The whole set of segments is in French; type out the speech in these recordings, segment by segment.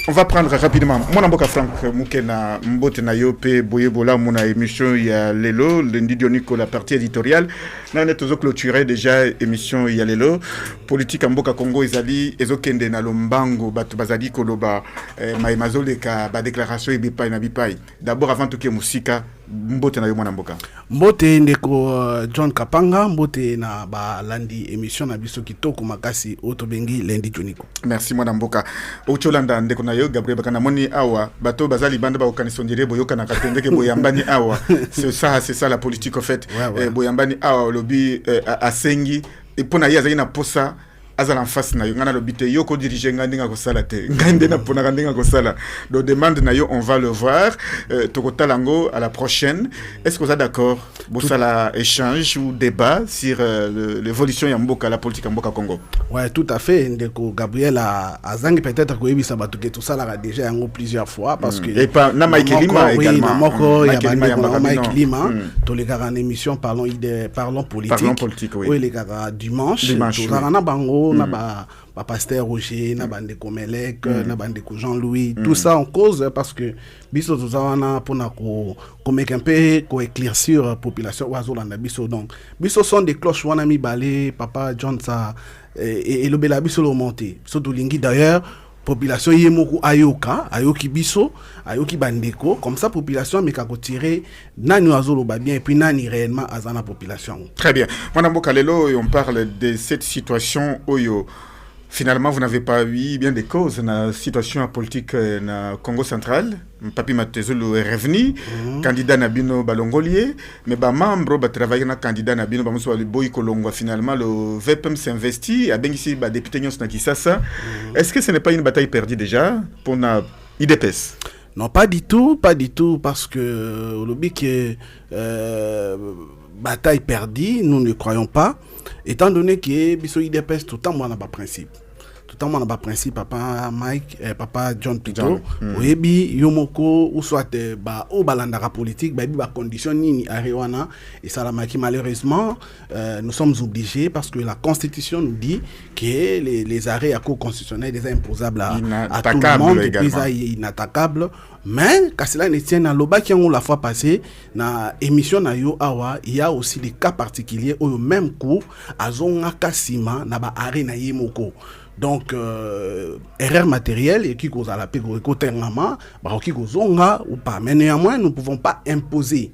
On va prendre rapidement. Mon Mboka Frank Moukena Mbote na yope boyebola mon émission il y a lelo lundi Dionico la partie éditoriale. Na net ozo clôturer déjà émission il y a lelo politique Mboka Congo ezali ezokende na lombango batu bazali koloba maimazole ka ba déclaration ebipai na bipai. D'abord avant tout que musika Mbote na yo mwana Mboka. Mbote ndeko John Kapanga Mbote na ba lundi émission na biso kitoko makasi otobengi lundi Dionico. Merci mwana Mboka. Ocholanda ndeko na yo Gabriel Bakana moni awa bato bazali bande ba okanisondire boyoka na katendeke boyambani awa. C'est ça la politique en fait. Boyambani awa lobi asengi et pona ya na posa azala en face na yo ngana lobite yo ko diriger ngandinga ko sala te ngande na pona ngandinga ko sala do demande na yo on va le voir tokotalango à la prochaine. Est-ce que vous êtes d'accord pour ça la échange ou débat sur l'évolution ya mboka la politique mboka Congo? Ouais, tout à fait. Ndeko Gabriel azangi peut-être ko yebisa bato ke tout ça là déjà yango plusieurs fois parce que et pas na Mike Lima également. Moko ya bande Mike Lima to les gars en émission parlons politique oui les gars dimanche to na bango na ba pasteur Roger na bande Komelek na bande Jean-Louis tout ça en cause parce que biso tozana pona ko mettre un peu ko éclaircir population wazolanda biso donc biso sont des cloches wana mi balé papa John ça et le bela biso lo monter biso to lingi d'ailleurs population yemoku ayoki biso ayoki bandeko comme ça population meka ko tirer nani wazolo ba bien et puis nani réellement azana population. Très bien. Madame Bokalelo, on parle de cette situation oyo. Finalement, vous n'avez pas eu bien des causes dans la situation politique na Congo central. Papi Matezolo est revenu, candidat Nabino Balongolier, mais ba membre ba travailler na candidat Nabino ba muso Boy Kolongwa. Finalement, le VPM s'investit, a bien ici ba député Nyons na Kisasa. Est-ce que ce n'est pas une bataille perdue déjà pour na IDPS? Non, pas du tout, parce que le but que bataille perdue, nous ne croyons pas, étant donné que biso IDPS tout le temps on a pas principe. Tout le temps on a pas principe papa Mike papa John plutôt oyebi yomoko ou soit ba o balandaka politique ba bi ba condition nini arewana et ça la maki malheureusement nous sommes obligés parce que la constitution nous dit que les arrêts à cour constitutionnelle sont imposables à tout le monde et puis ça inattaquable. Mais quand cela ne tient à l'oba qui ont la fois passée na émission na yo awa il y a aussi des cas particuliers au même coup azonga kasima na ba arrêt na yemoko. Donc erreur matérielle et qui cause à la côté ngama ba qui kozonga ou pas mais néanmoins nous ne pouvons pas imposer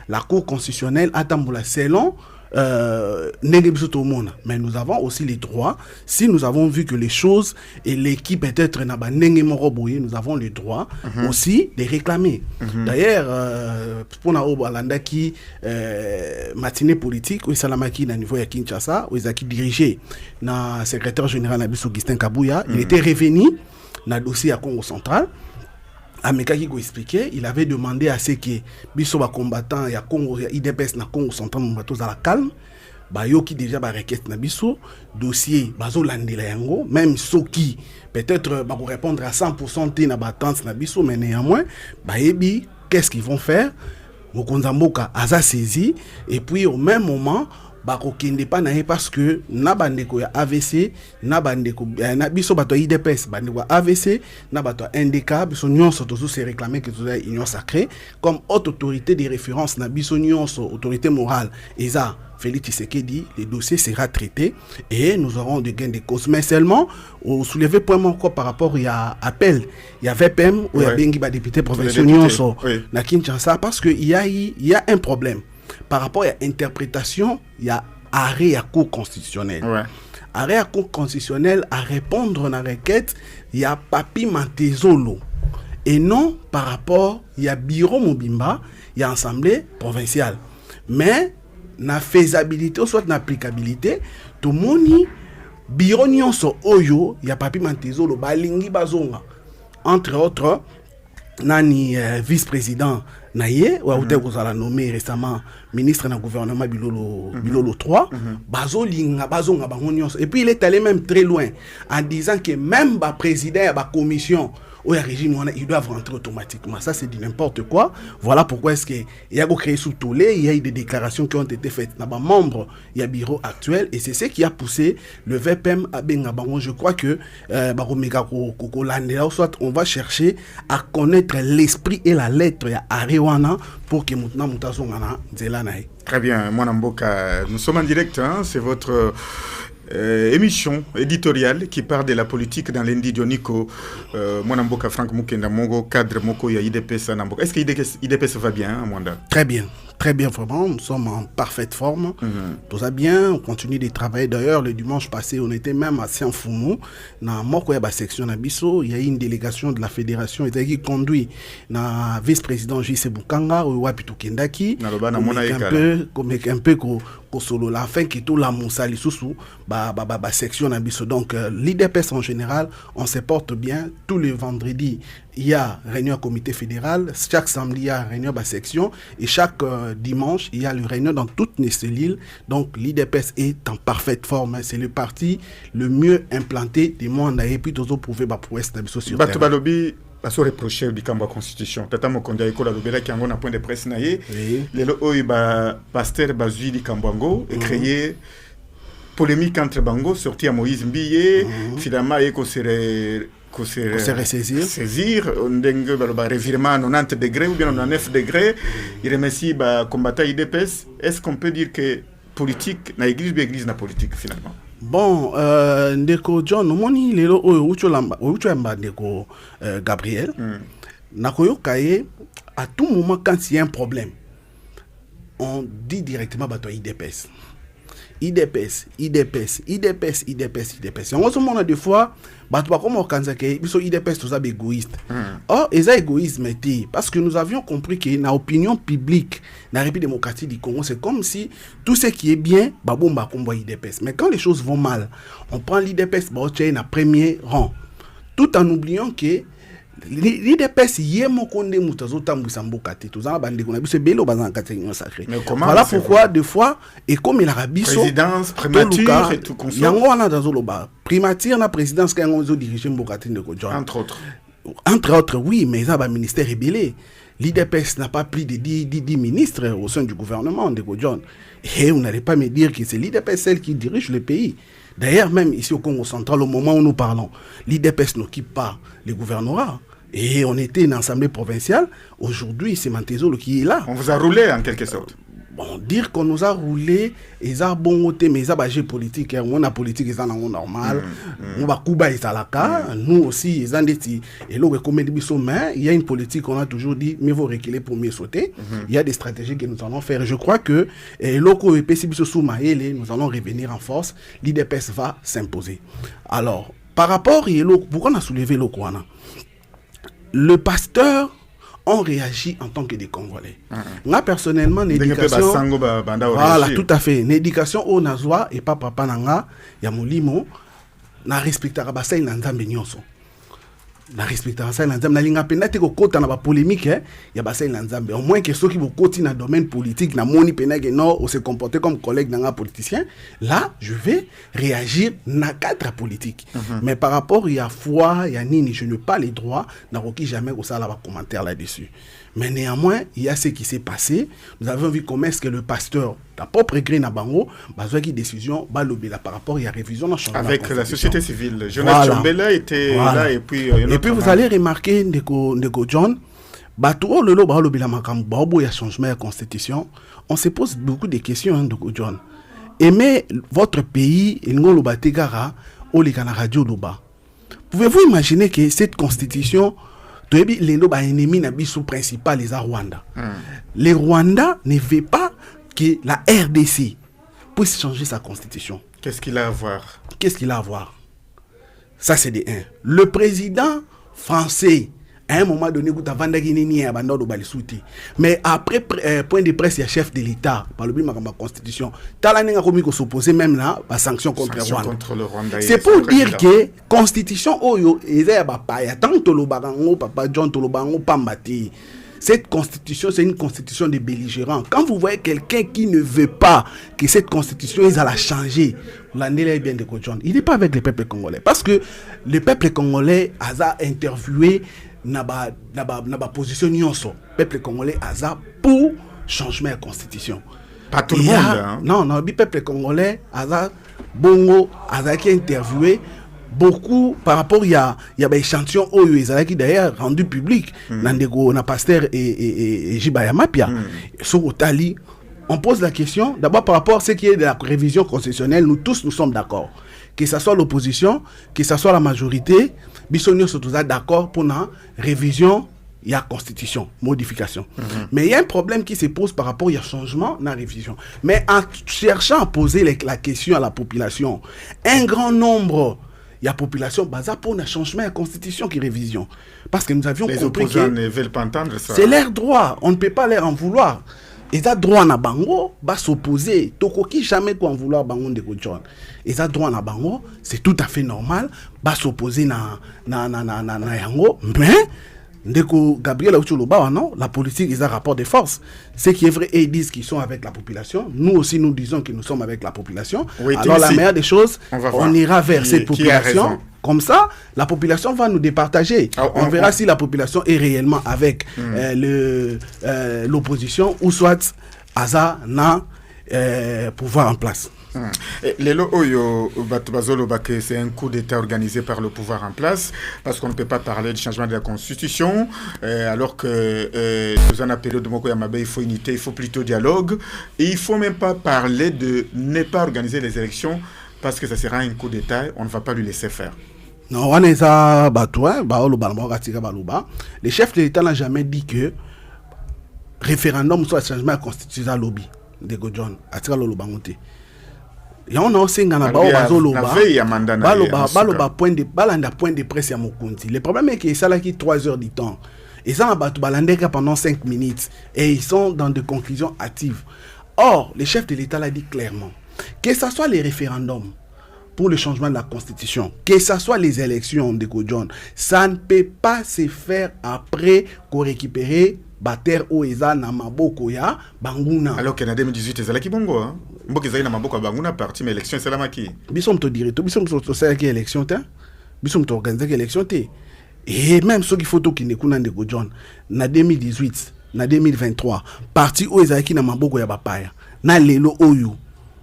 la cour constitutionnelle à Tamboula selon mais nous avons aussi les droits si nous avons vu que les choses et l'équipe peut-être n'a pas nous avons le droit aussi de réclamer. D'ailleurs pour na obalanda qui matinée politique ou salamaki na niveau ya Kinshasa ou qui dirigé na secrétaire général Nabiso Augustin Kabouya il était revenu na dossier à Congo central. Ameka qui expliquait, il avait demandé à ce que biso ba combattant ya Congo ya IDPS na Congo central mbato za la calme ba yo qui déjà ba requête na biso dossier bazo landela yango même soki peut-être ba ko répondre à 100% té na batante na biso mais néanmoins ba yebi qu'est-ce qu'ils vont faire Mokonza Mboka aza saisi et puis au même moment bako kende pa na parce que na bandeko ya AVC na bandeko na biso bato IDPS bandeko AVC na bato NDK biso nyonso tozo se réclamer que toza union sacrée comme haute autorité de référence na biso nyonso autorité morale eza Félix Tshisekedi le dossier sera traité et nous aurons de gain de cause mais seulement au soulever point encore par rapport il y a appel il y a VPM ou il y a bengi ba député provinciaux nyonso na Kinshasa parce que il y a un problème. Par rapport à l'interprétation, il y a arrêt à cour constitutionnelle. Arrêt à cour constitutionnelle à répondre à la requête, il y a Papi Matezolo. Et non par rapport, il y a Bureau Mobimba, il y a Assemblée provinciale. Mais, la faisabilité, ou soit l'applicabilité, tout le monde, Bureau Nyonso Oyo, il y a Papi Matezolo, Balingi Bazonga. Entre autres, nani vice-président naye ou auteur vous a nommé récemment ministre dans le gouvernement Bilolo 3 bazolinga bango nyonso et puis il est allé même très loin en disant que même ba président ba commission au régime, ils doivent rentrer automatiquement. Ça, c'est du n'importe quoi. Voilà pourquoi est-ce qu'il y a créé sous Tolé, il y a eu des déclarations qui ont été faites. Il y a membres, il y a bureau actuel, et c'est ce qui a poussé le VPM à Bengabango. Je crois que soit on va chercher à connaître l'esprit et la lettre à Arewana pour que maintenant Moutazongana Zelanaï. Très bien, Mwanamboka, nous sommes en direct, hein, c'est votre émission éditoriale qui parle de la politique dans l'Indi Dioniko. Mwanamboka Frank Mukenda Mongo, cadre Moko ya IDPS Namboka. Est-ce que IDPS va bien, hein, Mwanda? Très bien, vraiment. Nous sommes en parfaite forme. Tout ça bien. On continue de travailler. D'ailleurs, le dimanche passé, on était même à Saint-Foumou. Dans la section Nabiso, il y a une délégation de la fédération qui conduit la vice-président J.C. Boukanga, Wapitou Kendaki, un peu solo la fin qui tout la moussali sous section Nabiso. Donc, l'IDPS en général, on se porte bien. Tous les vendredis, il y a réunion comité fédéral. Chaque samedi, il y a réunion section. Et chaque dimanche, il y a le réunion dans toutes les cellules. Donc, l'IDPS est en parfaite forme. C'est le parti le mieux implanté du monde. Et puis, tous prouver pour être sur terrain. Balobi, baso reprocher du camp constitution. Tata Mokonda école lobela qui a un point de presse naïe. Le oiba pasteur bazui di Kambango et créé polémique entre Bango sorti à Moïse Mbiye. Finalement, il saisir on revirement à 90 degrés ou bien à 9 degrés. Il remercie combattant IDPS. Est-ce qu'on peut dire que politique na église na politique finalement? Bon, ndeko John, moni lelo ucholamba ndeko Gabriel. Nakoyo kaye à tout moment quand il y a un problème, on dit directement bato IDPS. IDPS. On se demande des fois, comment IDPS tous égoïste. Or, ils sont égoïstes, parce que nous avions compris que dans l'opinion publique, dans la République démocratique du Congo, c'est comme si tout ce qui est bien, IDPS. Mais quand les choses vont mal, on prend l'IDPS, dans premier rang, tout en oubliant que l'IDPS voilà pourquoi des fois et comme il a présidence primature et tout primature na présidence entre autres oui, mais ça va ministère rébellé. L'IDPS n'a pas plus de 10 ministres au sein du gouvernement de Godjon. Et vous n'allez pas me dire que c'est l'IDPS celle qui dirige le pays. D'ailleurs, même ici au Congo central, au moment où nous parlons, l'IDPS n'occupe pas le gouvernorat. Et on était une assemblée provinciale. Aujourd'hui, c'est Mantezolo qui est là. On vous a roulé en quelque sorte. Bon, dire qu'on nous a roulé, ils ont bon côté, mais ils ont bagé politique. On a politique, ils ont normal. On va Kuba, ils ont la cas. Nous aussi, ils ont dit, et là, comme il y a une politique, on a toujours dit, mieux vaut reculer pour mieux sauter. Il y a des stratégies que nous allons faire. Je crois que, nous allons revenir en force. L'IDPS va s'imposer. Alors, par rapport, pourquoi on a soulevé le Kouana? Le pasteur ont réagi en tant que des Congolais. Moi, personnellement, l'éducation... Voilà, tout à fait. L'éducation au Nazwa et pas papa nanga, ya molimo, na respectera basa ina nzambe nyonso. Na respectera ça ina nzambe. Na linga pena te ko kota na ba polémique, ya basa ina nzambe. Au moins que ceux qui vont continuer dans le domaine politique, na moni pena que non, ou se comporter comme collègue nanga politicien, là, je vais réagir na cadre politique. Mais par rapport, il y a foi, il y a nini, je n'ai pas les droits, n'a aucun jamais au ça là commentaire là-dessus. Mais néanmoins, il y a ce qui s'est passé. Nous avons vu comment est-ce que le pasteur, la propre gré na bango, besoin qui décision, balobela par rapport, il y a révision dans changement. Avec la société civile. Jonas Chombela était là et puis... et puis vous allez remarquer, Ndeko John, bato le lo balobela makambo, baobo ya changement de constitution, on se pose beaucoup de questions, Ndeko John. Aimez votre pays, Ngolo Bategara, Olikana Radio Loba. Pouvez-vous imaginer que cette constitution... les ennemis n'habitent principal les Rwanda. Les Rwandais ne veulent pas que la RDC puisse changer sa constitution. Qu'est-ce qu'il a à voir? Ça, c'est de 1. Le président français, à un moment donné, mais après point de presse, il y a chef de l'État par le biais de la constitution. Talaninga komi ko s'opposer même là à sanction contre le Rwanda. C'est pour dire que constitution oyo ezaya ba paya tant to lo bagango papa John to lo bango pambati. Cette constitution, c'est une constitution de belligérants. Quand vous voyez quelqu'un qui ne veut pas que cette constitution, ils allient la changer, il n'est pas avec le peuple congolais. Parce que le peuple congolais a interviewé na ba position nyonso. Le peuple congolais a pour changement de constitution. Pas tout le monde. Hein? Non, le peuple congolais a bongo a qui interviewé beaucoup par rapport il y a des échantillons qui d'ailleurs rendu public dans na pasteur et Jibaya Mapia sur Otali. On pose la question d'abord par rapport à ce qui est de la révision constitutionnelle. Nous tous nous sommes d'accord, que ce soit l'opposition, que ce soit la majorité, bisogno sont tous d'accord pour la révision. Il y a constitution, modification. Mais il y a un problème qui se pose par rapport au changement dans la révision. Mais en cherchant à poser la question à la population, un grand nombre il y a population basée pour un changement de la constitution qui est révision. Parce que nous avions compris que ne veulent pas entendre ça. C'est leur droit. On ne peut pas leur en vouloir. Ils ont droit à bango, va s'opposer. Tokoki jamais quoi en vouloir bango de Godjon. Ils ont droit à bango, c'est tout à fait normal. Va s'opposer na yango. Mais Ndeko Gabriel Aucholoba, non, la politique, ils ont un rapport de force. Ce qui est vrai, ils disent qu'ils sont avec la population. Nous aussi, nous disons que nous sommes avec la population. Oui, alors, la meilleure des choses, on ira vers cette population. Comme ça, la population va nous départager. On verra si la population est réellement avec l'opposition ou soit Aza na pouvoir en place. Lelo oyo c'est un coup d'État organisé par le pouvoir en place parce qu'on ne peut pas parler du changement de la constitution alors que dans une période de Moko Yamabe il faut unité, il faut plutôt dialogue et il faut même pas parler de ne pas organiser les élections parce que ça sera un coup d'État, on ne va pas lui laisser faire. Non, on est à Batouin, le chef de l'État n'a jamais dit que référendum soit changement de la constitution lobby de Godjon atira lolo bangote. Et on a aussi un point de presse à Mokonzi. Le problème est qu'ils sont là 3 heures du temps. Ils sont pendant 5 minutes et ils sont dans des conclusions hâtives. Or, le chef de l'État l'a dit clairement que ce soit les référendums pour le changement de la constitution, que ce soit les élections de Godjon, ça ne peut pas se faire après qu'on récupère Bater Oeza na maboko ya Banguna. Alors qu'en 2018 ezala ki bongo hein. Mboka ezali na maboko Banguna parti mais élection c'est la maki. Bisom to dire to bisom to faire que élection ta. Bisom to organiser que élection té. Et même ceux qui photo qui ne kuna ndeko John na 2018, na 2023, parti Oeza ki na maboko ya bapaya. Na lelo oyo.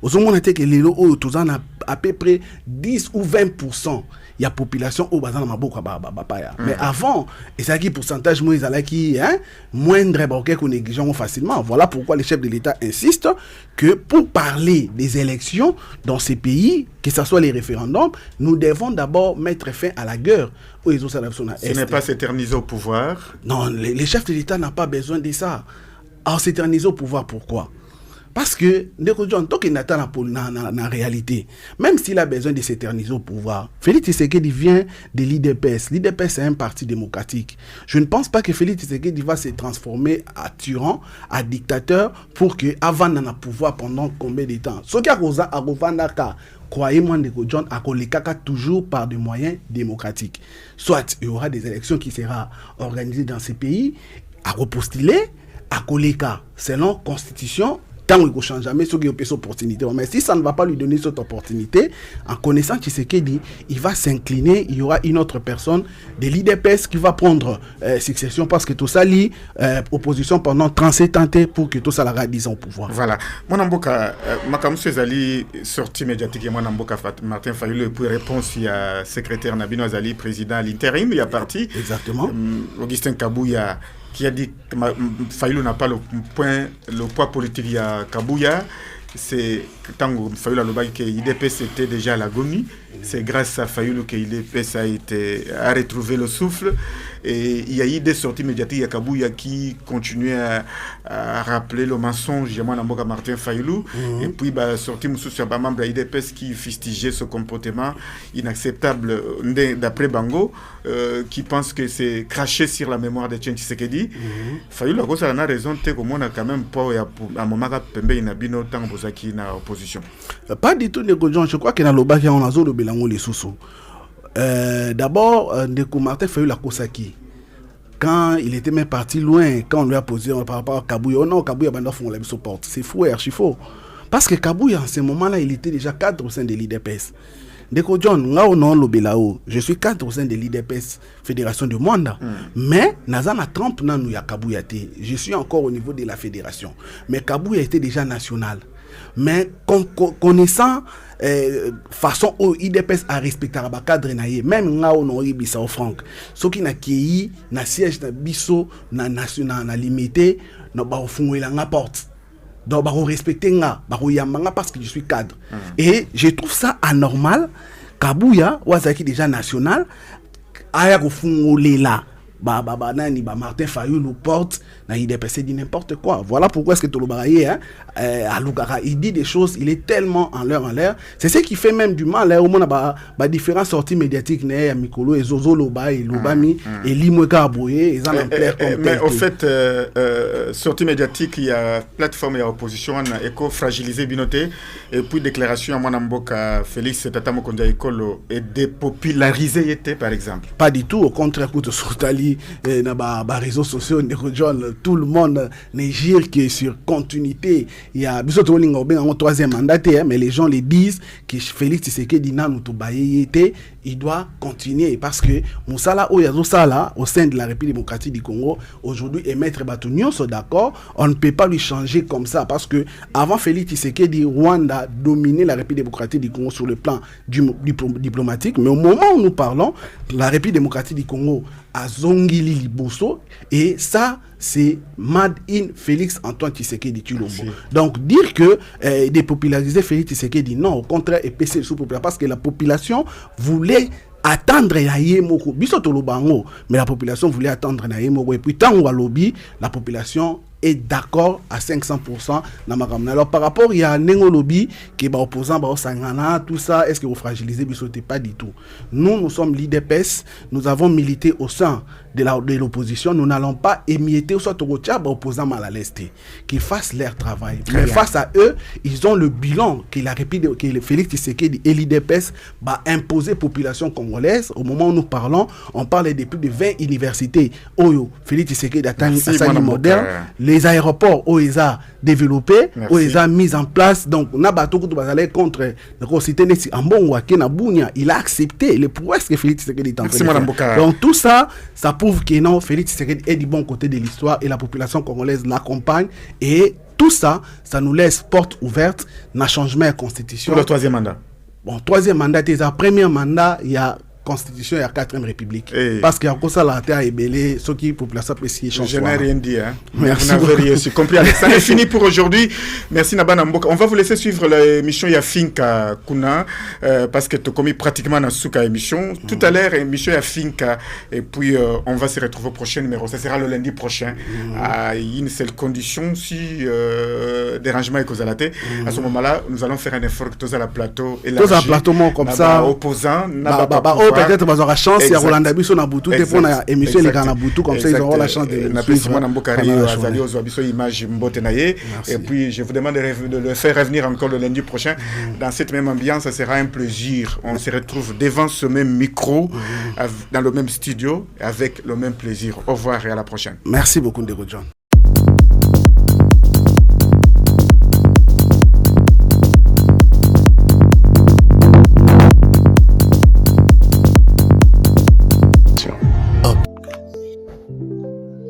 Ozomona te que lelo oyo tozana à peu près 10 ou 20%. Il y a population au bazan maboko bapaya. Mais avant, et ça qui pourcentage moins qui moindre qu'on négligeons facilement. Voilà pourquoi le chef de l'État insiste que pour parler des élections dans ces pays, que ce soit les référendums, nous devons d'abord mettre fin à la guerre. Ce n'est pas s'éterniser au pouvoir. Non, les chefs de l'État n'ont pas besoin de ça. Alors s'éterniser au pouvoir, pourquoi? Parce que, tant qu'il n'a pas la réalité, même s'il a besoin de s'éterniser au pouvoir, Félix Tshisekedi vient de l'IDPS. L'IDPS, c'est un parti démocratique. Je ne pense pas que Félix Tshisekedi va se transformer à tyran, à dictateur, pour que avant d'en pouvoir pendant combien de temps. Ce qui a causé à Rovandaka, croyez-moi, John, à Kolekaka toujours par des moyens démocratiques. Soit il y aura des élections qui seront organisées dans ces pays, à repostuler, à Koleka, selon constitution. Tant qu'il ne change jamais, ce qui est une opportunité. Mais si ça ne va pas lui donner cette opportunité, en connaissant Tshisekedi, il va s'incliner, il y aura une autre personne de l'IDPS qui va prendre succession parce que tout ça lit opposition pendant 37 ans pour que tout ça la radise au pouvoir. Voilà. Mon amboka, Makamusu Zali, sortie médiatique, mon amboka Martin Fayulu, pour réponse, il y a secrétaire Nabino Azali, président à l'intérim, il y a parti. Exactement. Augustin Kabouya, qui a dit que Fayulu n'a pas le poids politique il y a Kabouya. C'est tant que Fayulu a le que l'IDPS était déjà à l'agonie. C'est grâce à Fayulu que l'IDPS a retrouvé le souffle. Et il y a eu des sorties médiatiques à Kabouya qui continuaient à rappeler le mensonge de Martin Fayulu. Et puis, sortie sur un membre de l'IDPS qui fustigeait ce comportement inacceptable d'après Bango, qui pense que c'est craché sur la mémoire de Tien Tshisekedi. Fayulu a raison, comme on a quand même pas à un moment où il a bien tant que na opposition. Pas du tout, je crois que dans le bas, on a les sous. D'abord, Martin Fayulu la Kosaki. quand il était même parti loin, quand on lui a posé par rapport à Kabouya, oh non, Kabouya Banda font la porte. C'est fou et archi faux. Parce que Kabouya, en ce moment-là, il était déjà cadre au sein de l'IDPS. Deko John, là où non lobelao, je suis cadre au sein de l'IDPS, Fédération de Mwanda. Mais, Nazana Trump, nan ya Kabouya te. Je suis encore au niveau de la fédération. Mais Kabouya était déjà national. Mais connaissant façon où IDPS a respecté le cadre naïe, même là où on a au franc, ce qui n'a qui na siège na biso na national na limité, na ba fungwe la porte. Donc, bah, respecter nga, bah, parce que je suis cadre. Et je trouve ça anormal. Kabouya, Wazaki déjà national, aya kufungole là. Martin Fayou nous porte, il dit n'importe quoi. Voilà pourquoi est-ce que Tolobaraye, à Lugara, il dit des choses, il est tellement en l'air. C'est ce qui fait même du mal. Au moins, différentes sorties médiatiques, Mikolo et Zozo Loba et Lobami et Limweka Abouye, ils en ont plaire comme mais au fait, sortie médiatique, il y a plateforme, il y a opposition, éco-fragilisé Binoté, et puis déclaration à Mwanamboka Félix Tata Mokondia Ekolo et dépopularisé par exemple. Pas du tout, au contraire, écoute, Soutali. Dans les réseaux sociaux, tout le monde ne gire que sur continuité. Il y a un troisième mandat, mais les gens les disent que Félix Tshisekedi il doit continuer parce que Moussala Oyazosala au sein de la République démocratique du Congo aujourd'hui et Maître Batunion sont d'accord, on ne peut pas lui changer comme ça parce que avant Félix Tshisekedi, Rwanda dominait la République démocratique du Congo sur le plan diplomatique, mais au moment où nous parlons, la République démocratique du Congo a Zongili Liboso et ça c'est Mad in Félix Antoine Tshisekedi Tshilombo. Donc dire que dépopulariser Félix Tshisekedi, non, au contraire, est PC sous-populaire parce que la population voulait attendre na yemoko biso tolobango, mais la population voulait attendre na yemoko et puis tant ou à lobby la population est d'accord à 500% na makamna. Alors par rapport il y a nengo lobby qui ba opposant ba sangana tout ça, est-ce que vous fragilisez biso? Pas du tout. Nous sommes l'IDPS, nous avons milité au sein de l'opposition, nous n'allons pas émietter soit au opposant mal à l'est qu'ils fassent leur travail. Mais face à eux, ils ont le bilan que la République, que Félix Tshisekedi et l'IDPS va imposer population congolaise. Au moment où nous parlons, on parle de plus de 20 universités. Oyo Félix Tshisekedi a moderne, les aéroports où ils ont développé, où ils ont mis en place. Donc Nabato Koutoubazale contre la cité Ambongwa Kenabunya, il a accepté les prouesses que Félix Tshisekedi est en train de faire. Donc tout ça, ça prouve que non, Félix Tshisekedi est du bon côté de l'histoire et la population congolaise l'accompagne. Et tout ça, ça nous laisse porte ouverte dans le changement de la constitution. Pour le troisième mandat. Bon, troisième mandat, c'est le premier mandat, il y a Constitution et la 4e République. Parce qu'il y a encore ça, la terre est belée, ceux qui population peut s'y changer. Je n'ai rien dit. Hein. Merci. Vous n'avez rien su. Compris. Ça est fini pour aujourd'hui. Merci Nabana Mboka. On va vous laisser suivre l'émission Yafinka Kuna parce que tu as commis pratiquement dans Souka émission. Tout à l'heure, émission Yafinka. Et puis, on va se retrouver au prochain numéro. Ça sera le lundi prochain. À une seule condition, si dérangement est causé à la tête. À ce moment-là, nous allons faire un effort que tous à la plateau. Tous à la plateau, comme ça. Opposant. Peut-être qu'ils auront la chance, il y a Roland Dabiso na Boutou, et pour la émission les gars na Boutou, comme ça ils auront la chance de et puis je vous demande de le faire revenir encore le lundi prochain dans cette même ambiance. Ça sera un plaisir. On se retrouve devant ce même micro, dans le même studio, avec le même plaisir. Au revoir et à la prochaine. Merci beaucoup Ndeko John.